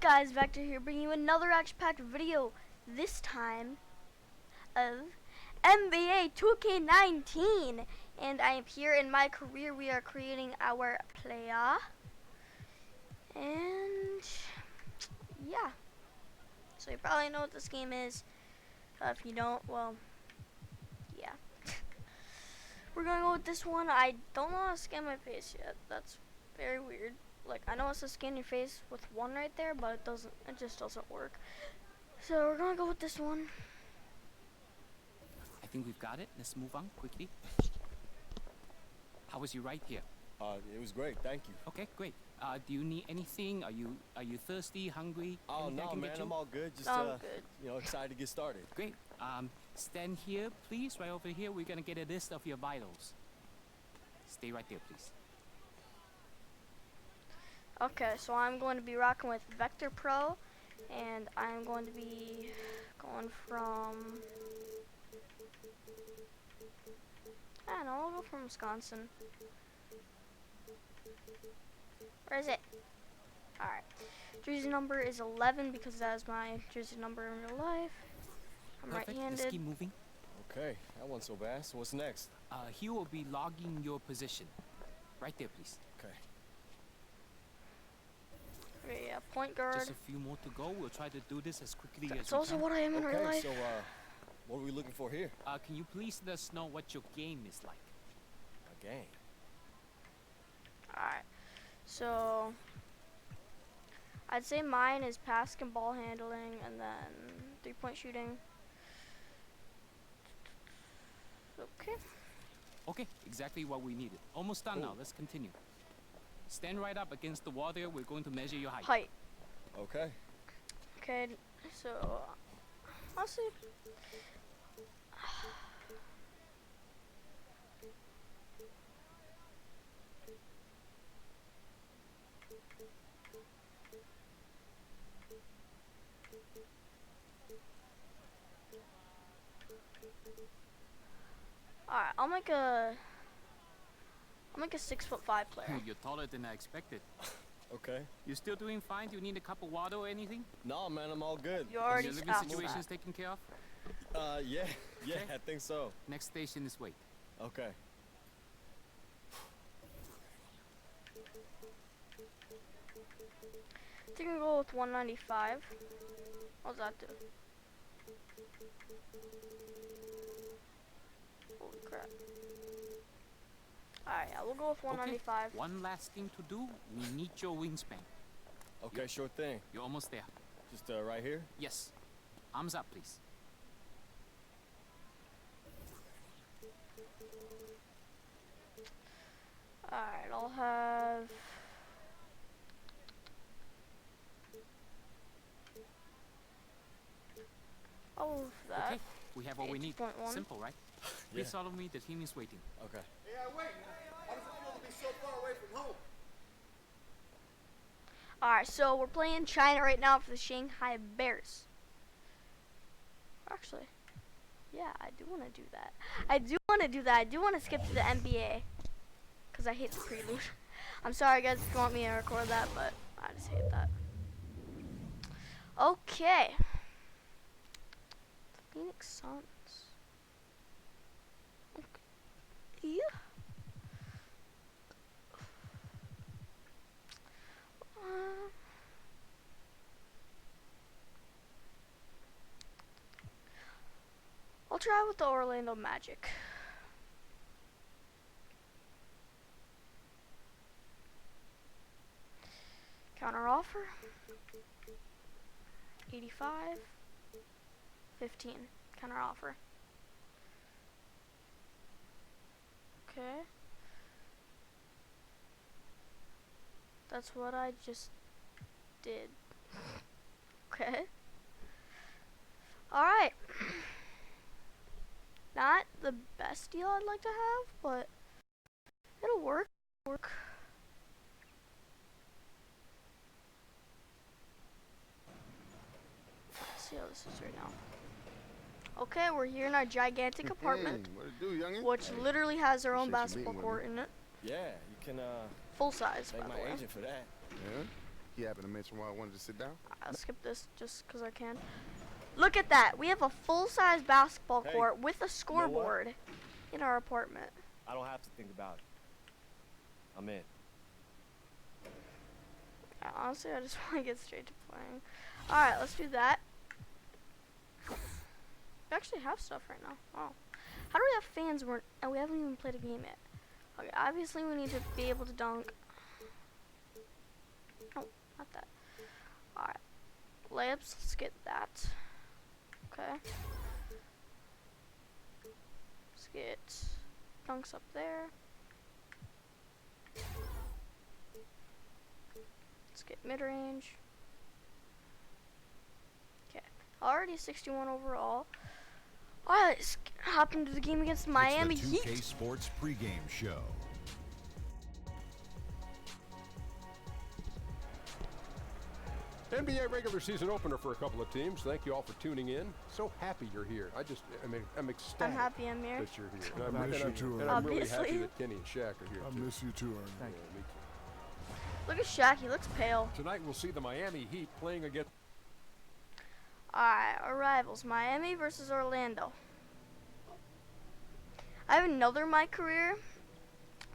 guys, Vector here, bringing you another action-packed video, this time of NBA 2K19. And I am here in my career. We are creating our player. And yeah. So you probably know what this game is. If you don't, well, yeah. We're gonna go with this one. I don't know how to scan my face yet. That's very weird. Like, I know it's to scan your face with one right there, but it doesn't. It just doesn't work. So we're gonna go with this one. I think we've got it. Let's move on quickly. How was your ride here? It was great, thank you. Okay, great. Do you need anything? Are you thirsty, hungry? Oh Anything I no, can man, get you? I'm all good. Just Good. you know, excited to get started. Great. Stand here, please. Right over here. We're gonna get a list of your vitals. Stay right there, please. Okay, so I'm going to be rocking with Vector Pro, and I'm going to be going from, I don't know, I'll go from Wisconsin. Where is it? Alright. Jersey number is 11 because that is my jersey number in real life. I'm Perfect. right-handed. Let's keep moving. Okay, that wasn't so bad. So what's next? He will be logging your position. Right there, please. Okay. Okay, yeah, point guard. Just a few more to go. We'll try to do this as quickly as we That's also can. what I am in real Okay, life. so what are we looking for here? Can you please let us know what your game is like? A game. Alright, so I'd say mine is pass and ball handling, and then 3-point shooting. Okay. Okay, exactly what we needed. Almost done Cool. now. Let's continue. Stand right up against the wall there. We're going to measure your height. Height. Okay. Okay, so I'll see. Alright, I'll make a 6'5" player. You're taller than I expected. Okay. You still doing fine? Do you need a cup of water or anything? No, man, I'm all good. You already Your living asked situation's that. taken care of? Yeah, Okay. I think so. Next station is wait. Okay. I think I'll go with 195. What does that do? Holy crap. Alright, yeah, we'll go with 195. Okay. One last thing to do. We need your wingspan. Okay, Yep. sure thing. You're almost there. Just right here. Yes. Arms up, please. Alright, I'll have... Oh, that. Okay. We have what we need. 8.1. Simple, right? Yeah. Please follow me. The team is waiting. Okay. Yeah, wait. How does it feel to be so far away from home? Alright, so we're playing China right now for the Shanghai Bears. Actually, yeah, I do want to do that. I do want to skip to the NBA. Because I hate the prelude. I'm sorry, guys, if you want me to record that, but I just hate that. Okay. Phoenix Suns. Okay. Yeah. I'll try with the Orlando Magic. Counter offer. 85. 15. Counter offer. Okay. That's what I just did. Okay. Alright. Not the best deal I'd like to have, but it'll work. Let's see how this is right now. Okay, we're here in our gigantic apartment, What it do, youngin? which literally has our own Appreciate you basketball being with court in it. Yeah, you can full size, thank by my the way. agent for that. Yeah? he happened to mention why I wanted to sit down. I'll skip this just because I can. Look at that. We have a full-size basketball Hey, court with a know what? scoreboard in our apartment. I don't have to think about it. I'm in. Honestly, I just want to get straight to playing. Alright, let's do that. We actually have stuff right now. Oh. How do we have fans and we haven't even played a game yet? Okay, obviously we need to be able to dunk. No, not that. Alright. Layups, let's get that. Okay. Let's get dunks up there. Let's get mid-range. Okay. Already 61 overall. Alright, let's hop into the game against Miami It's the 2K Heat. Sports pregame show. NBA regular season opener for a couple of teams. Thank you all for tuning in. So happy you're here. I'm ecstatic I'm happy I'm here. that you're here. And I miss you too, and I'm really happy Obviously. that Kenny and Shaq are here I too. miss you too, Ernie. Yeah, me too. Look at Shaq, he looks pale. Tonight we'll see the Miami Heat playing against. Alright, our rivals, Miami versus Orlando. I have another MyCareer,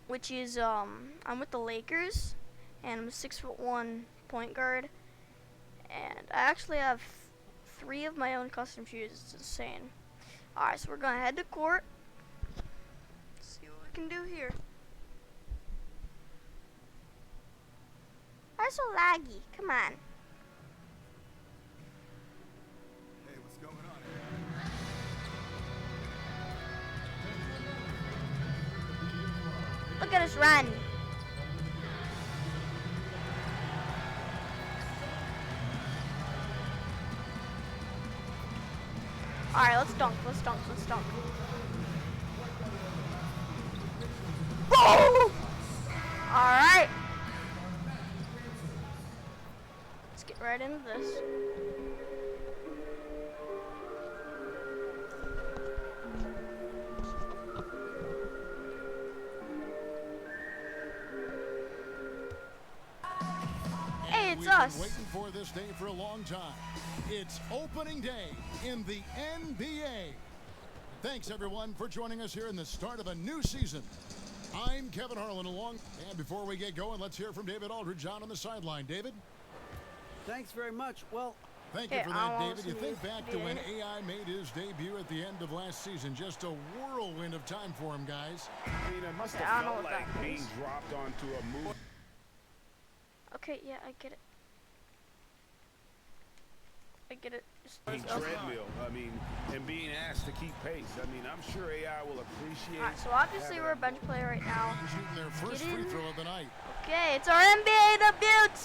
which is I'm with the Lakers, and I'm a 6'1" point guard, and I actually have 3 of my own custom shoes. It's insane. Alright, so we're gonna head to court. See what we can do here. Why so laggy? Come on. Hey, what's going on? Look at us run. Alright, let's dunk, let's dunk, let's dunk. Boom! Alright. Let's get right into this. Hey, it's We've us. been waiting for this day for a long time. It's opening day in the NBA. Thanks, everyone, for joining us here in the start of a new season. I'm Kevin Harlan along. And before we get going, let's hear from David Aldridge on the sideline. David? Thanks very much. Well, Thank you Hey, for I that, want David. You to think back to be when in. AI made his debut at the end of last season. Just a whirlwind of time for him, guys. I mean, it must Okay, I have don't know felt what like that being means. dropped onto a movie. Okay, yeah, I get it. I get it. Just Treadmill. I mean, and being asked to keep pace. I mean, I'm sure AI will appreciate. Alright, so obviously we're a bench player right now. Shooting their first Get free in. throw of the night. Okay, it's our NBA debut.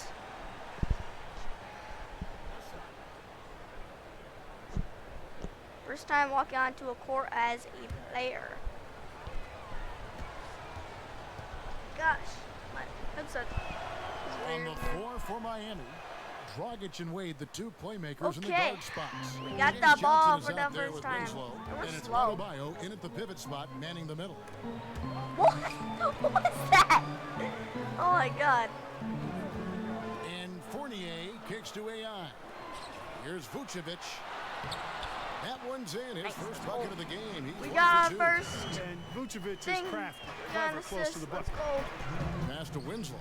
First time walking onto a court as a player. Gosh, my headset is On the weird. floor for Miami, Dragic and Wade, the 2 playmakers in the Okay. guard spots. We got James the ball Johnson for is the out there first with time. Winslow, We're and it's slow. Adebayo in at the pivot spot, manning the middle. What? What is that? Oh my god. And Fournier kicks to AI. Here's Vucevic. That one's in. His Nice. first bucket of the game. He's We 1 got for our 2. first And Vucevic thing. is crafty. We got an Clever, close to assist. the Let's bucket. go. Pass to Winslow.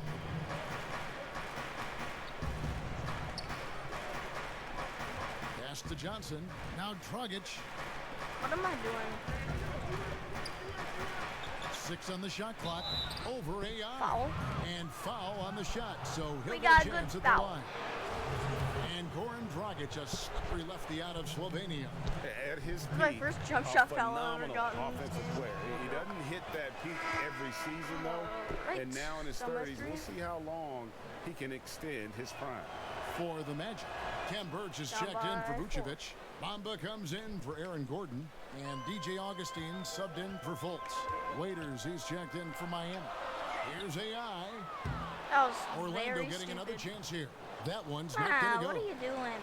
Pass to Johnson. Now Dragic. What am I doing? 6 on the shot clock. Over AI. Foul. And foul on the shot. So he'll We get got a a chance good at the foul. line. And Goran Dragic, a slippery lefty out of Slovenia. At his is my peak, first jump a shot foul I've ever phenomenal gotten. offensive player. He doesn't hit that peak every season, though. Right. And now in his Number 30s, three. we'll see how long he can extend his prime. For the Magic, Cam Burge is Down checked in for by Vucevic. Bamba comes in for Aaron Gordon. And DJ Augustine subbed in for Fultz. Waiters, he's checked in for Miami. Here's AI. That was Orlando very getting stupid. another chance here. That one's not Ah, going what to are go. you doing?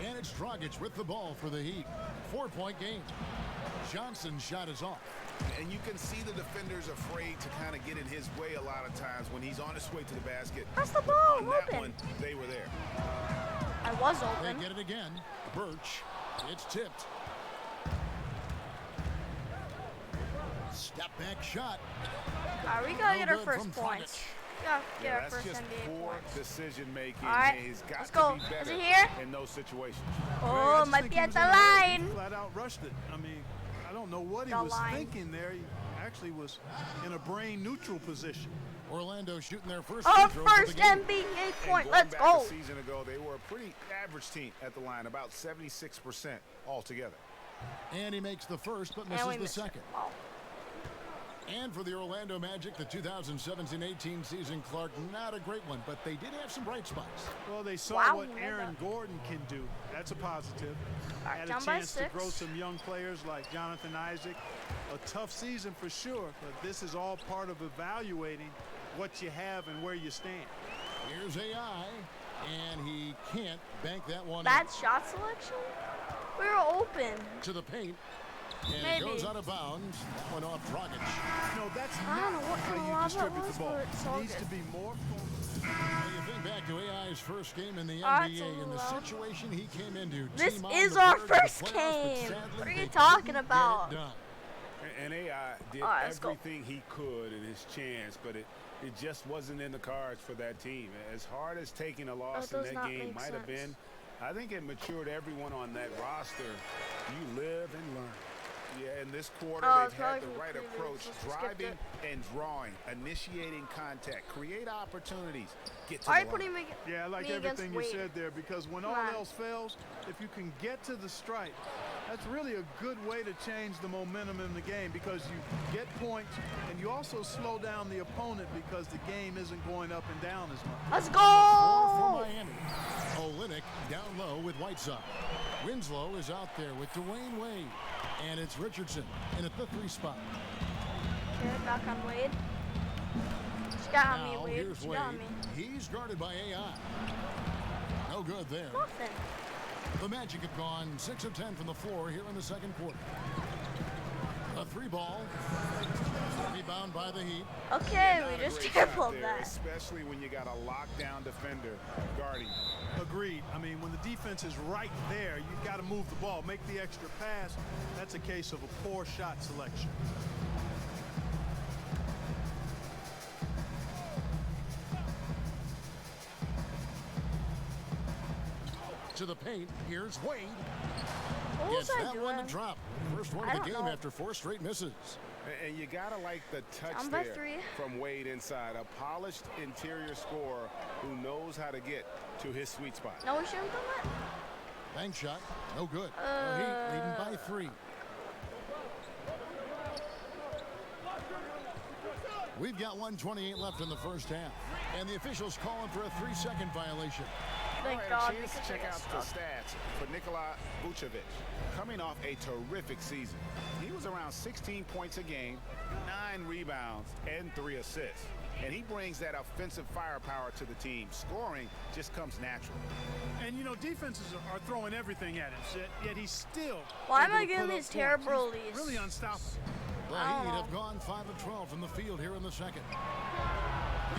And it's Dragic with the ball for the Heat. 4-point game. Johnson's shot is off. And you can see the defenders afraid to kind of get in his way a lot of times when he's on his way to the basket. Pass the ball. On I'm that open. one, they were there. I was They open. get it again. Birch. It's tipped. Step back shot. Alright, we gotta No get our good first from points. Dragic. We gotta get our That's first just NBA poor points. decision making. All right, He's got let's to go. be Is better it here? in those situations. Oh, just might think be he at was the in a hurry. He line. flat out rushed it. I mean, I don't know what he The was line. thinking there. He actually was in a brain neutral position. Orlando shooting their first Our free throw for the first game. NBA And point. going Let's back go. A season ago, they were a pretty average team at the line, about 76% altogether. And he makes the first, but And we misses the missed it. second. Oh. And for the Orlando Magic, the 2017-18 season, Clark, not a great one, but they did have some bright spots. Well, they saw Wow, what he made Aaron that. Gordon can do. That's a positive. Alright, Had a down by chance to 6. grow some young players like Jonathan Isaac. A tough season for sure, but this is all part of evaluating what you have and where you stand. Here's AI, and he can't bank that one Bad shot selection? We were open. in. To the paint, and Maybe. it goes out of bounds. That went off Dragic. No, that's I don't know what not kind of how you lava it distribute was, the ball. but it's all It needs good. to be more. When you think back to AI's first game in the Oh, it's a NBA and the little loud. situation he came into. This team on is the our verge of the first playoffs, but game. sadly, What are they you talking couldn't about? get it done. And AI did All right, let's go. everything he could in his chance, but it just wasn't in the cards for that team. As hard as taking a loss in does that not game make might have sense. been, I think it matured everyone on that roster. You live and learn. Yeah, in this quarter, Oh, they've it's had probably the from the right previous. approach, Let's skip driving it. and drawing, initiating contact, create opportunities, get to Why are the you line. putting me, Yeah, I like me against everything you Wade? said there, because when Come all on. else fails, if you can get to the stripe, that's really a good way to change the momentum in the game, because you get points and you also slow down the opponent because the game isn't going up and down as much. Let's For go! Miami. Olynyk down low with Whiteside. Winslow is out there with Dwayne Wade. And it's Richardson in at the 3 spot. Okay, back on Wade. She got on me, Now Wade. here's She Wade. got me. He's guarded by AI. No good there. Nothing. The Magic have gone 6 of 10 from the floor here in the second quarter. A 3 ball. Rebound by the Heat. Okay, Not we a just great tripled shot there, that. especially when you got a lockdown defender guarding. Agreed. I mean, when the defense is right there, you've got to move the ball, make the extra pass. That's a case of a poor shot selection. To the paint. Here's Wade. What was Gets I that one to doing? drop. First one I of the don't game know. after 4 straight misses. And you gotta like the touch Down by there 3. from Wade inside. A polished interior scorer who knows how to get to his sweet spot. No, we shouldn't have done that. Bank shot. No good. The Heat leading by 3. We've got 1:28 left in the first half. And the officials calling for a 3-second violation. Thank All right, God. a chance to because check I out got the stuck. stats for Nikola Vucevic. Coming off a terrific season. He was around 16 points a game, 9 rebounds, and 3 assists. And he brings that offensive firepower to the team. Scoring just comes natural. And, you know, defenses are throwing everything at him, yet he's still Why am able I to getting put up these points. terrible He's leads? really unstoppable. The I don't Heat know. have gone 5 of 12 from the field here in the second.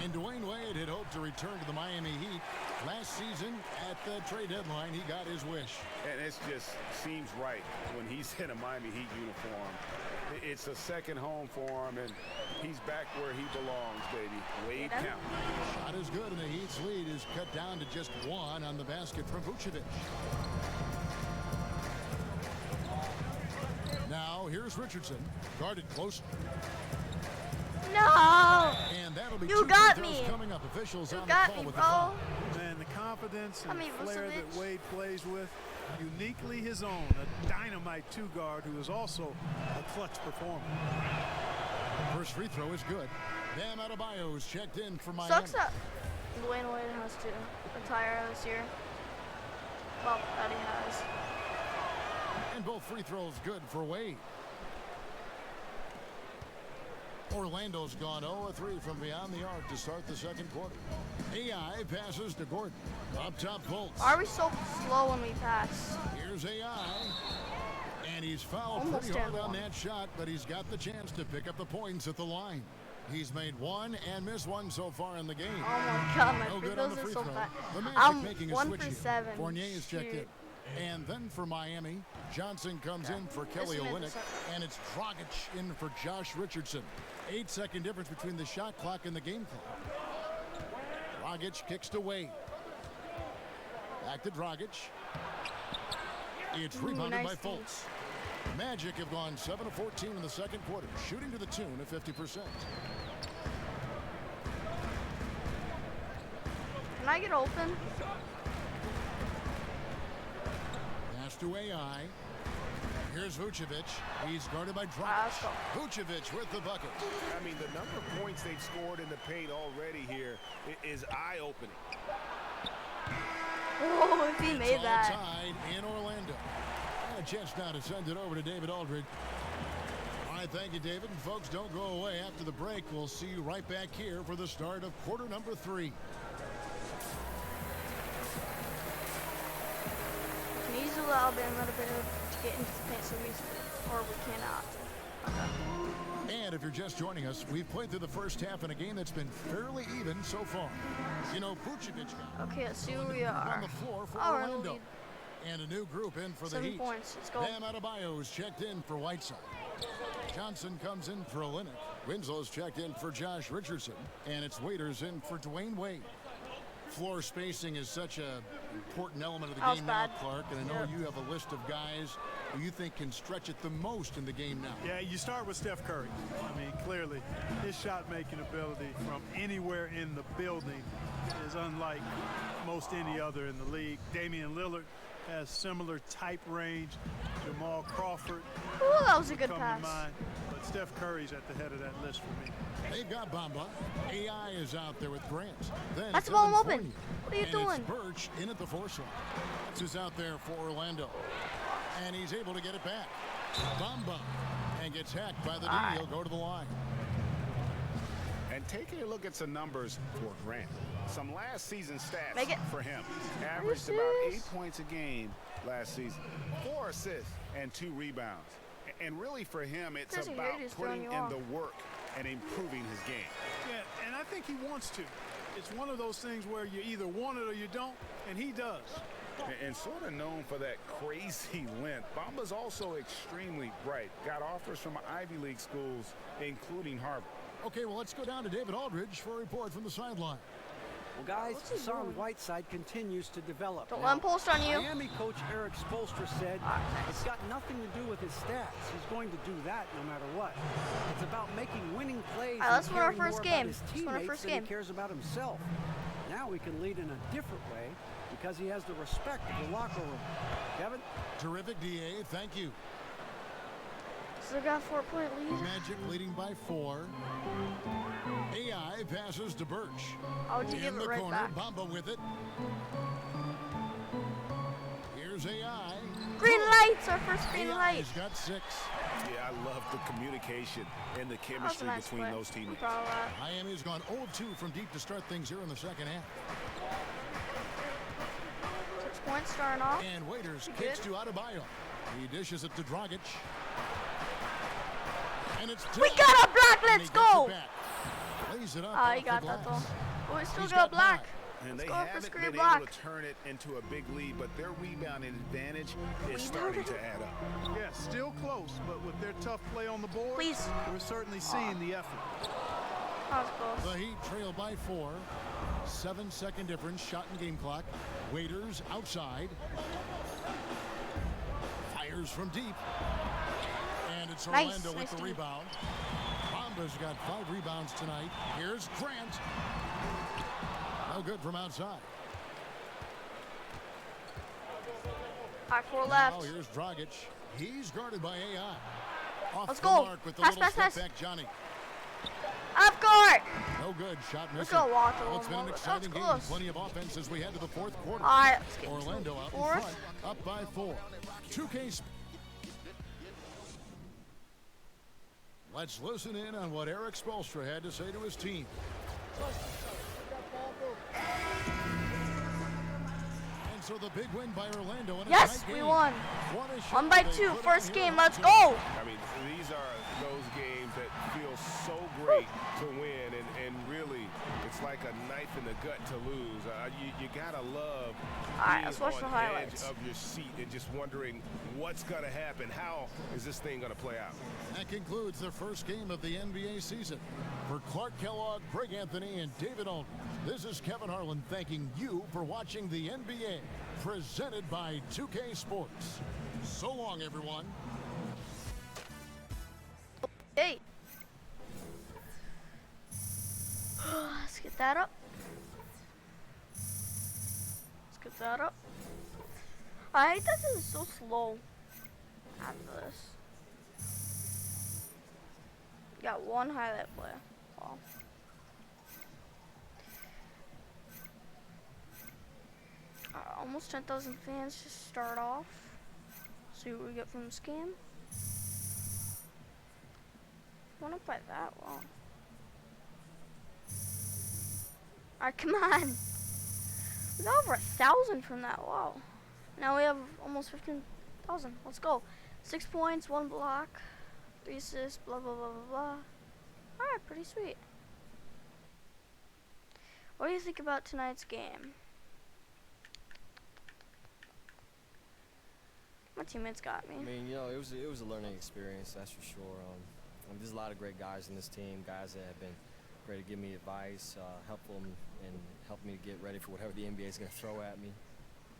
And Dwayne Wade had hoped to return to the Miami Heat. Last season, at the trade deadline, he got his wish. And it just seems right when he's in a Miami Heat uniform. It's a second home for him, and he's back where he belongs, baby. Wade Get him. count. Shot is good, and the Heat's lead is cut down to just 1 on the basket from Vucevic. Now, here's Richardson, guarded close. No! And that'll be You 2 got free throws me. coming up. Officials You on the got call me, with the bro. foul. Man, the confidence I and mean, flair that Vucevic. Wade plays with, uniquely his own. A dynamite 2-guard who is also a clutch performer. First free throw is good. Bam Adebayo's checked in for Miami. Sucks that Dwayne Wade has to retire this year. Well, that he has. And both free throws good for Wade. Orlando's gone 0-3 from beyond the arc to start the second quarter. AI passes to Gordon. Up top, Fultz. Why are we so slow when we pass? Here's AI. And he's fouled Almost pretty hard and on one. that shot, but he's got the chance to pick up the points at the line. He's made one and missed one so far in the game. Oh my god, my No free good on throws the are free so throw. bad. The Magic I'm making a 1 switch for here. 7. Fournier is checked Shoot. in. And then for Miami, Johnson comes in for Kelly This made Olynyk, this up. and it's Dragic in for Josh Richardson. 8-second difference between the shot clock and the game clock. Dragic kicks to Wade. Back to Dragic. It's rebounded nice by Fultz. Magic have gone 7 of 14 in the second quarter, shooting to the tune of 50%. Can I get open? Pass to AI. Here's Vucevic. He's guarded by Let's Dragic. go. Vucevic with the bucket. I mean, the number of points they've scored in the paint already here is eye-opening. Oh, if he It's made all that. tied in Orlando. And a chance now to send it over to David Aldridge. All right, thank you, David. And folks, don't go away. After the break, we'll see you right back here for the start of quarter number 3. Can you use Alabama to get into the paint so we cannot? And if you're just joining us, we've played through the first half in a game that's been fairly even so far. You know, Vucevic Okay, let's see who we on are. the floor for Oh, we're in the Orlando. lead. And a new group in for the 7 Heat. points. Let's go. Bam Adebayo's checked in for Whiteside. Johnson comes in for Olynyk. Winslow's checked in for Josh Richardson. And it's Waiters in for Dwayne Wade. Floor spacing is such an important element of the That was game now, bad. Clark. And I know Yep. you have a list of guys who you think can stretch it the most in the game now. Yeah, you start with Steph Curry. I mean, clearly, his shot-making ability from anywhere in the building is unlike most any other in the league. Damian Lillard has similar type range. Jamal Crawford Ooh, that was a would good come pass. to mind, but Steph Curry's at the head of that list for me. They've got Bamba. AI is out there with Grant. Then That's it's the ball Evan open. Fournier. What are you And doing? It's Birch in at the 4 slot. This is out there for Orlando. And he's able to get it back. Bamba. And gets hacked by the D. He'll go to the line. And taking a look at some numbers for Grant. Some last season stats Make it. for him. Averaged about 8 points a game last season. 4 assists and 2 rebounds. And really for him, it's Doesn't about hurt, he's throwing putting you in off. the work and improving his game. Yeah, and I think he wants to. It's one of those things where you either want it or you don't, and he does. And sort of known for that crazy length, Bamba's also extremely bright. Got offers from Ivy League schools, including Harvard. Okay, well, let's go down to David Aldridge for a report from the sideline. Well, guys, What's he Hassan doing? Whiteside continues to develop. Don't Now, let him post on you. Miami coach Eric Spoelstra said it's got nothing to do with his stats. He's going to do that no matter what. It's about making winning plays. Alright, let's and win our caring first more about game. his Let's win our teammates first than game. he cares about himself. Now he can lead in a different way because he has the respect of the locker room. Kevin? Terrific, DA. Thank you. Still got 4-point lead. Magic leading by 4. AI passes to Birch. How would you In give the it right corner, back? Bamba with it. Here's AI. Green lights, our first green AI light. has got 6. Yeah, I love the communication and the That was a chemistry nice between play. those I'm teammates. proud of that. Miami's gone 0-2 from deep to start things here in the second half. 6 points starting off. And Waiters Good. kicks to Adebayo. He dishes it to Dragic. And it's We tipped. got a black, And he let's gets go! it back. Lays it up Ah, he off got the that though. glass. But we still He's got got black. And Let's they go for haven't screen been black. able to turn it into a big lead, but their rebounding advantage is Rebounding? starting to add up. Yeah, still close, but with their tough play on the board, Please. we're certainly seeing the effort. That was close. The Heat trail by 4. 7-second difference, shot and game clock. Waiters outside. Fires from deep. And it's Nice, Orlando nice with the deep. rebound. Bamba's got 5 rebounds tonight. Here's Grant. No good from outside. Alright, 4 Now left. here's Dragic. He's guarded by AI. Off Let's the go. mark with the Pass, little pass, step pass. back, Johnny. Up court! No good. Shot missing. Let's go, Walker. Well, it's been an That was exciting game. close. Plenty of offense as we head to the 4th quarter. Alright, let's get Orlando out in fourth. front, up by 4. 2K. Let's listen in on what Eric Spoelstra had to say to his team. And So the big win by Orlando. And Yes, we won. 1 by 2, first game. Let's go. I mean, these are those games that feel so great to win, and really, it's like a knife in the gut to lose. You gotta love Alright, let's watch being the on highlights. edge of your seat and just wondering what's gonna happen. How is this thing gonna play out? That concludes the first game of the NBA season. For Clark Kellogg, Greg Anthony, and David Aldridge, this is Kevin Harlan thanking you for watching the NBA, presented by 2K Sports. So long, everyone. Hey. Let's get that up. Let's get that up. I hate that this is so slow. After this. Got one highlight player. Wow. Almost 10,000 fans to start off. See what we get from this game. Went up by that. Wow. Alright, come on. We got over 1,000 from that. Wow. Now we have almost 15,000. Let's go. 6 points, 1 block, 3 assists, blah, blah, blah, blah, blah. Alright, pretty sweet. What do you think about tonight's game? My teammates got me. I mean, you know, it was a learning experience, that's for sure. There's a lot of great guys in this team, guys that have been great to give me advice, helpful, and help me to get ready for whatever the NBA is going to throw at me.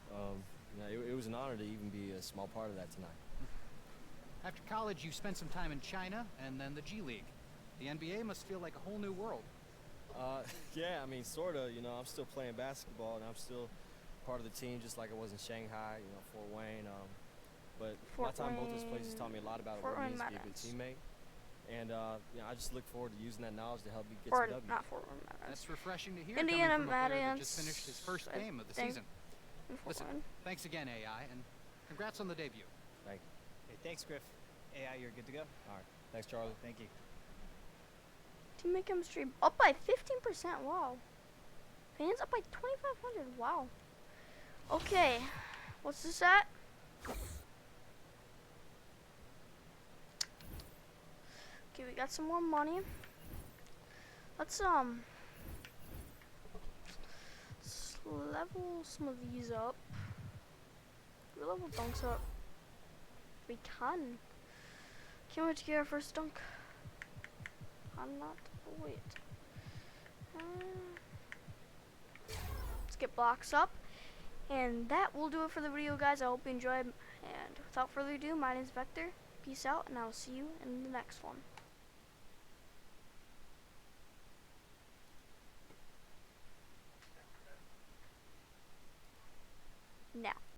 You know, it was an honor to even be a small part of that tonight. After college, you spent some time in China and then the G League. The NBA must feel like a whole new world. Yeah, I mean, sort of. You know, I'm still playing basketball, and I'm still part of the team, just like I was in Shanghai, you know, Fort Wayne. But my time both those places taught me a lot about what it means to be a good teammate. And you know, I just look forward to using that knowledge to help me get some W. Not Fort Wayne Madness. That's refreshing to hear. Indiana coming from a player that Madness. just finished his first game of the season. Listen, thanks again, AI, and congrats on the debut. Thank you. Hey, thanks, Griff. AI, you're good to go. All right. Thanks, Charlie. Thank you. Teammate chemistry up by 15%. Wow. Fans up by 2,500. Wow. Okay. What's this at? Okay, we got some more money. Let's level some of these up. We level dunks up. We can. Can't wait to get our first dunk. I'm not wait. Let's get blocks up. And that will do it for the video, guys. I hope you enjoyed. And without further ado, my name is Vector. Peace out, and I'll see you in the next one. Now.